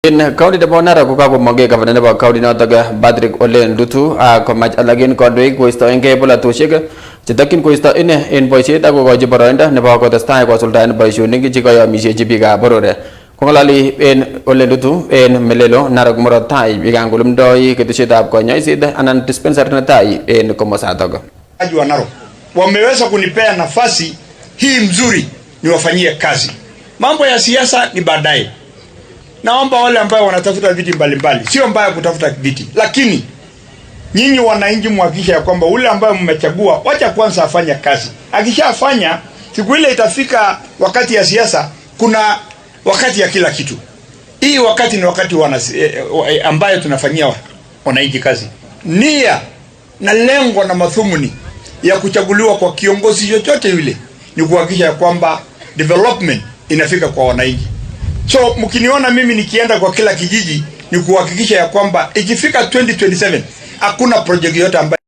In county de Bonara kukago mage governor nebo county na taga Patrick Ole Ndutu ko mach alagin kodoi ko isto enge bola toshek chetakin ko isto ine en boisiet ako goji boroinda nebo ko testai ko sultan boisionik chi ko yomishe chi biga borore ko ngalali en Ole Ndutu en melelo narok moro tai bigangulum doi ketushetab konyoiset anan dispenser na tai en komosatogo wa Narok wameweza kunipea nafasi hii mzuri niwafanyie kazi. Mambo ya siasa ni baadaye. Naomba wale ambao wanatafuta viti mbalimbali, sio mbaya kutafuta viti, lakini nyinyi wananchi muhakikishe ya kwamba ule ambaye mmechagua wacha kwanza afanye kazi. Akishafanya, siku ile itafika wakati ya siasa, kuna wakati ya kila kitu. Hii wakati ni wakati ambayo tunafanyia wananchi kazi. Nia na lengo na madhumuni ya kuchaguliwa kwa kiongozi chochote yule ni kuhakikisha ya kwamba development inafika kwa wananchi. So mkiniona mimi nikienda kwa kila kijiji ni kuhakikisha ya kwamba ikifika 2027 hakuna project yote ambayo